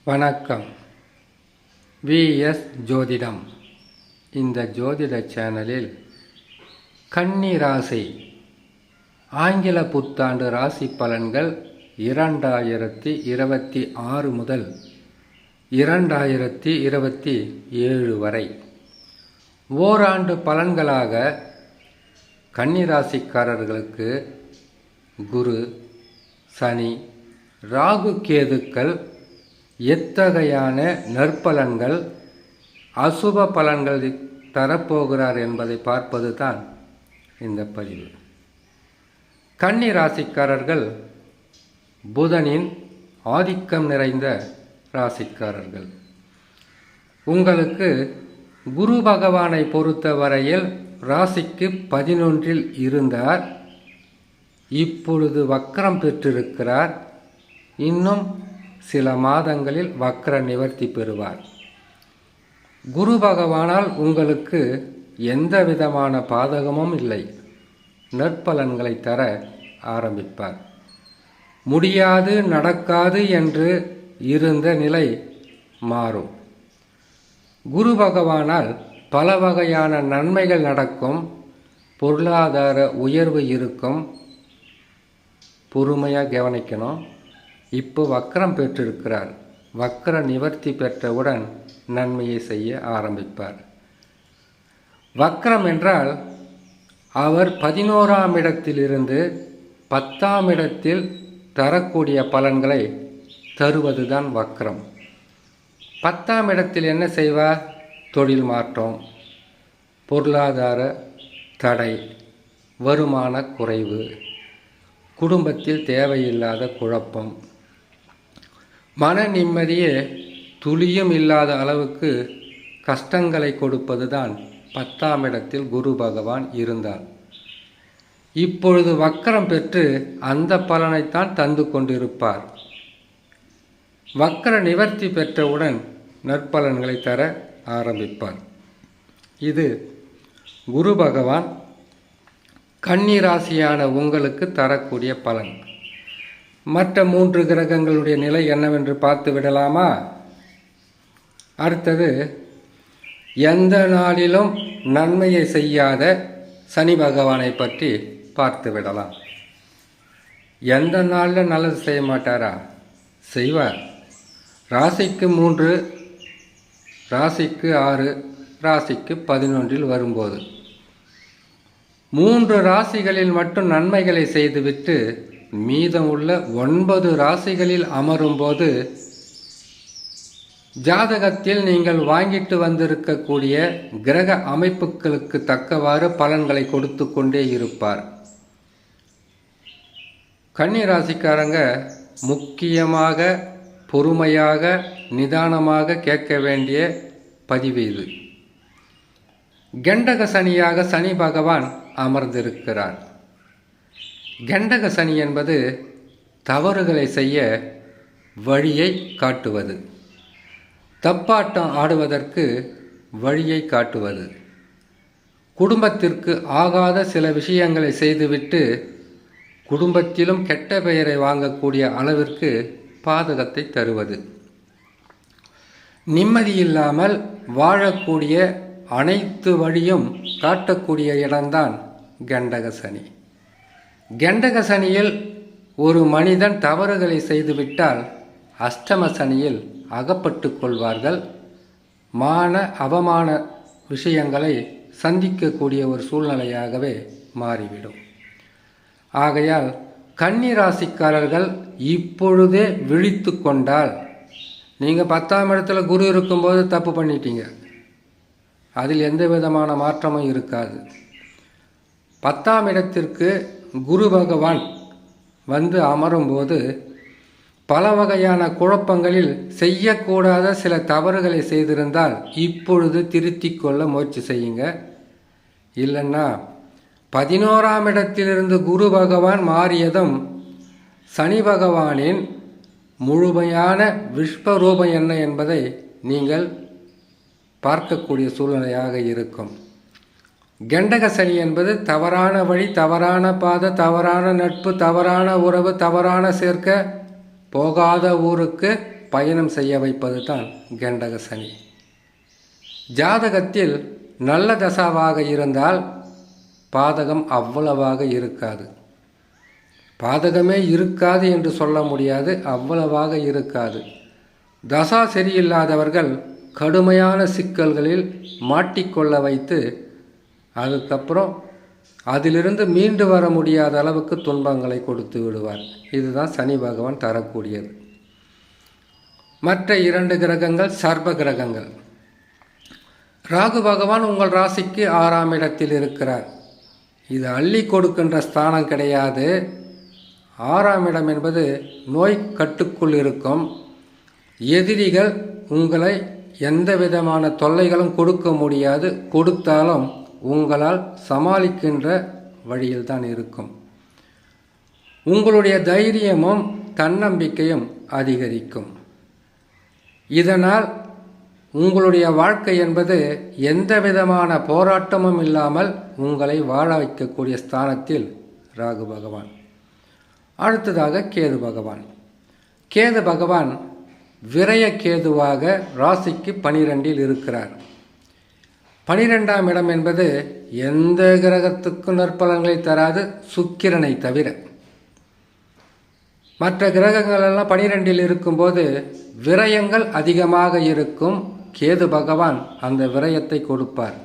வணக்கம். விஎஸ் ஜோதிடம். இந்த ஜோதிட சேனலில் கன்னி ராசி ஆங்கில புத்தாண்டு ராசி பலன்கள் 2026 முதல் 2027 வரை ஓராண்டு பலன்களாக கன்னி ராசிக்காரர்களுக்கு குரு, சனி, ராகு, கேதுக்கள் எத்தகையான நற்பலன்கள், அசுப பலன்கள் தரப்போகிறார் என்பதை பார்ப்பது தான் இந்த பதிவு. கன்னி ராசிக்காரர்கள் புதனின் ஆதிக்கம் நிறைந்த ராசிக்காரர்கள். உங்களுக்கு குரு பகவானை பொறுத்தவரையில் ராசிக்கு 11 இருந்தார். இப்பொழுது வக்ரம் பெற்றிருக்கிறார். இன்னும் சில மாதங்களில் வக்ர நிவர்த்தி பெறுவார். குரு பகவானால் உங்களுக்கு எந்த விதமான பாதகமும் இல்லை. நற்பலன்களை தர ஆரம்பிப்பார். முடியாது, நடக்காது என்று இருந்த நிலை மாறும். குரு பகவானால் பல வகையான நன்மைகள் நடக்கும். பொருளாதார உயர்வு இருக்கும். பொறுமையாக கவனிக்கணும். இப்போ வக்ரம் பெற்றிருக்கிறார். வக்ர நிவர்த்தி பெற்றவுடன் நன்மையை செய்ய ஆரம்பிப்பார். வக்ரம் என்றால் அவர் 11ஆம் இடத்திலிருந்து 10ஆம் இடத்தில் தரக்கூடிய பலன்களை தருவதுதான் வக்ரம். 10ஆம் இடத்தில் என்ன செய்வார்? தொழில் மாற்றம், பொருளாதார தடை, வருமான குறைவு, குடும்பத்தில் தேவையில்லாத குழப்பம், மன நிம்மதியே துளியும் இல்லாத அளவுக்கு கஷ்டங்களை கொடுப்பது தான் 10ஆம் இடத்தில் குரு பகவான் இருந்தார். இப்பொழுது வக்ரம் பெற்று அந்த பலனைத்தான் தந்து கொண்டிருப்பார். வக்ர நிவர்த்தி பெற்றவுடன் நற்பலன்களை தர ஆரம்பிப்பார். இது குரு பகவான் கன்னி ராசியான உங்களுக்கு தரக்கூடிய பலன். மற்ற 3 கிரகங்களுடைய நிலை என்னவென்று பார்த்து விடலாமா? அடுத்தது, எந்த நாளிலும் நன்மையை செய்யாத சனி பகவானை பற்றி பார்த்து விடலாம். எந்த நாளில் நல்லது செய்ய மாட்டாரா? செய்வார். ராசிக்கு 3, ராசிக்கு 6, ராசிக்கு 11 வரும்போது 3 ராசிகளில் மட்டும் நன்மைகளை செய்துவிட்டு மீதம் உள்ள 9 ராசிகளில் அமரும்போது ஜாதகத்தில் நீங்கள் வாங்கிட்டு வந்திருக்கக்கூடிய கிரக அமைப்புகளுக்கு தக்கவாறு பலன்களை கொடுத்து கொண்டே இருப்பார். கன்னி ராசிக்காரங்க முக்கியமாக பொறுமையாக நிதானமாக கேட்க வேண்டிய பதிவு இது. கண்டக சனியாக சனி பகவான் அமர்ந்திருக்கிறார். கண்டக சனி என்பது தவறுகளை செய்ய வழியை காட்டுவது, தப்பாட்டம் ஆடுவதற்கு வழியை காட்டுவது, குடும்பத்திற்கு ஆகாத சில விஷயங்களை செய்துவிட்டு குடும்பத்திலும் கெட்ட பெயரை வாங்கக்கூடிய அளவிற்கு பாதகத்தை தருவது, நிம்மதியில்லாமல் வாழக்கூடிய அனைத்து வழியும் காட்டக்கூடிய இடம்தான் கண்டக சனி. கண்டக சனியில் ஒரு மனிதன் தவறுகளை செய்துவிட்டால் அஷ்டம சனியில் அகப்பட்டு கொள்வார்கள். மான அவமான விஷயங்களை சந்திக்கக்கூடிய ஒரு சூழ்நிலையாகவே மாறிவிடும். ஆகையால் கன்னி ராசிக்காரர்கள் இப்பொழுதே விழித்து கொண்டால், நீங்கள் 10ஆம் இடத்துல குரு இருக்கும்போது தப்பு பண்ணிட்டீங்க, அதில் எந்த விதமான மாற்றமும் இருக்காது. 10ஆம் இடத்திற்கு குரு பகவான் வந்து அமரும்போது பல வகையான குழப்பங்களில் செய்யக்கூடாத சில தவறுகளை செய்திருந்தால் இப்பொழுது திருத்தி கொள்ள முயற்சி செய்யுங்க. இல்லைன்னா 11ஆம் இடத்திலிருந்து குரு பகவான் மாறியதும் சனி பகவானின் முழுமையான விஸ்வரூபம் என்ன என்பதை நீங்கள் பார்க்கக்கூடிய சூழ்நிலையாக இருக்கும். கண்டக சனி என்பது தவறான வழி, தவறான பாதை, தவறான நட்பு, தவறான உறவு, தவறான சேர்க்க, போகாத ஊருக்கு பயணம் செய்ய வைப்பது தான் கண்டக சனி. ஜாதகத்தில் நல்ல தசாவாக இருந்தால் பாதகம் அவ்வளவாக இருக்காது. பாதகமே இருக்காது என்று சொல்ல முடியாது, அவ்வளவாக இருக்காது. தசா சரியில்லாதவர்கள் கடுமையான சிக்கல்களில் மாட்டிக்கொள்ள வைத்து அதுக்கப்புறம் அதிலிருந்து மீண்டு வர முடியாத அளவுக்கு துன்பங்களை கொடுத்து விடுவார். இதுதான் சனி பகவான் தரக்கூடியது. மற்ற 2 கிரகங்கள் சர்ப கிரகங்கள். ராகு பகவான் உங்கள் ராசிக்கு 6ஆம் இடத்தில் இருக்கிறார். இது அள்ளி கொடுக்கின்ற ஸ்தானம் கிடையாது. 6ஆம் இடம் என்பது நோய் கட்டுக்குள் இருக்கும். எதிரிகள் உங்களை எந்த விதமான தொல்லைகளும் கொடுக்க முடியாது. கொடுத்தாலும் உங்களால் சமாளிக்கின்ற வழியில் தான் இருக்கும். உங்களுடைய தைரியமும் தன்னம்பிக்கையும் அதிகரிக்கும். இதனால் உங்களுடைய வாழ்க்கை என்பது எந்த விதமான போராட்டமும் இல்லாமல் உங்களை வாழ வைக்கக்கூடிய ஸ்தானத்தில் ராகு பகவான். அடுத்ததாக கேது பகவான். கேது பகவான் விரய கேதுவாக ராசிக்கு 12இல் இருக்கிறார். 12ஆம் இடம் என்பது எந்த கிரகத்துக்கும் நற்பலன்களை தராது, சுக்கிரனை தவிர. மற்ற கிரகங்கள் எல்லாம் 12இல் இருக்கும்போது விரயங்கள் அதிகமாக இருக்கும். கேது பகவான் அந்த விரயத்தை கொடுப்பார்.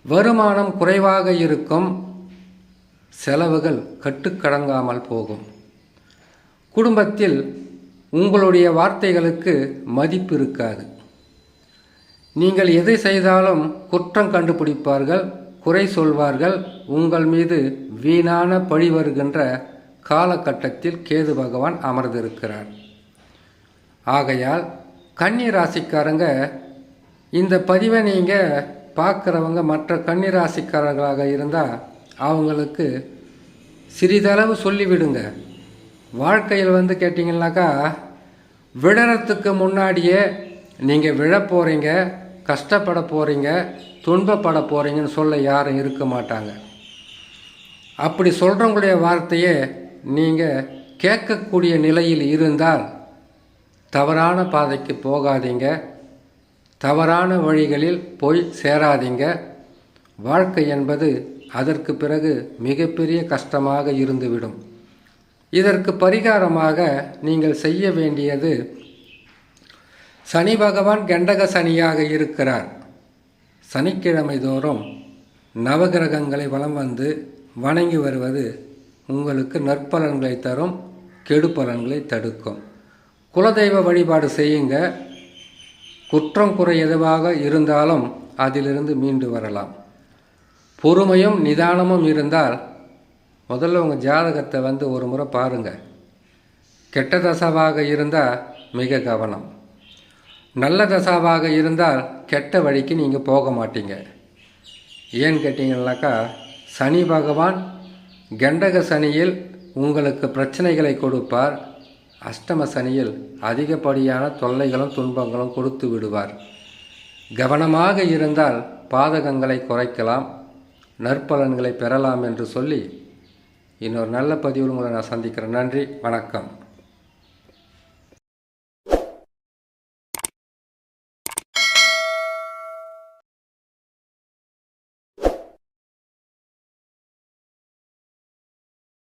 வருமானம் குறைவாக இருக்கும். செலவுகள் கட்டுக்கடங்காமல் போகும். குடும்பத்தில் உங்களுடைய வார்த்தைகளுக்கு மதிப்பு இருக்காது. நீங்கள் எதை செய்தாலும் குற்றம் கண்டுபிடிப்பார்கள், குறை சொல்வார்கள். உங்கள் மீது வீணான பழி வருகின்ற காலகட்டத்தில் கேது பகவான் அமர்ந்திருக்கிறார். ஆகையால் கன்னி ராசிக்காரங்க இந்த பதிவை நீங்கள் பார்க்குறவங்க மற்ற கன்னி ராசிக்காரர்களாக இருந்தால் அவங்களுக்கு சிறிதளவு சொல்லிவிடுங்க. வாழ்க்கையில் கேட்டிங்கன்னாக்கா விழறதுக்கு முன்னாடியே நீங்கள் விழ போகிறீங்க, கஷ்டப்பட போகிறீங்க, துன்பப்பட போகிறீங்கன்னு சொல்ல யாரும் இருக்க மாட்டாங்க. அப்படி சொல்கிறவங்களுடைய வார்த்தையை நீங்கள் கேட்கக்கூடிய நிலையில் இருந்தால் தவறான பாதைக்கு போகாதீங்க, தவறான வழிகளில் போய் சேராதீங்க. வாழ்க்கை என்பது அதற்கு பிறகு மிகப்பெரிய கஷ்டமாக இருந்துவிடும். இதற்கு பரிகாரமாக நீங்கள் செய்ய வேண்டியது, சனி பகவான் கண்டக சனியாக இருக்கிறார். சனிக்கிழமை தோறும் நவகிரகங்களை வலம் வந்து வணங்கி வருவது உங்களுக்கு நற்பலன்களை தரும், கெடு பலன்களை தடுக்கும். குலதெய்வ வழிபாடு செய்யுங்க. குற்றம் குறை எதுவாக இருந்தாலும் அதிலிருந்து மீண்டு வரலாம். பொறுமையும் நிதானமும் இருந்தால் முதல்ல உங்கள் ஜாதகத்தை ஒரு முறை பாருங்கள். கெட்ட தசாவாக இருந்தால் மிக கவனம். நல்ல தசாவாக இருந்தால் கெட்ட வழிக்கு நீங்கள் போக மாட்டீங்க. ஏன்னு கேட்டிங்கன்னாக்கா சனி பகவான் கண்டக சனியில் உங்களுக்கு பிரச்சனைகளை கொடுப்பார். அஷ்டம சனியில் அதிகப்படியான தொல்லைகளும் துன்பங்களும் கொடுத்து விடுவார். கவனமாக இருந்தால் பாதகங்களை குறைக்கலாம், நற்பலன்களை பெறலாம் என்று சொல்லி இன்னொரு நல்ல பதிவில் உங்களை நான் சந்திக்கிறேன். நன்றி, வணக்கம்.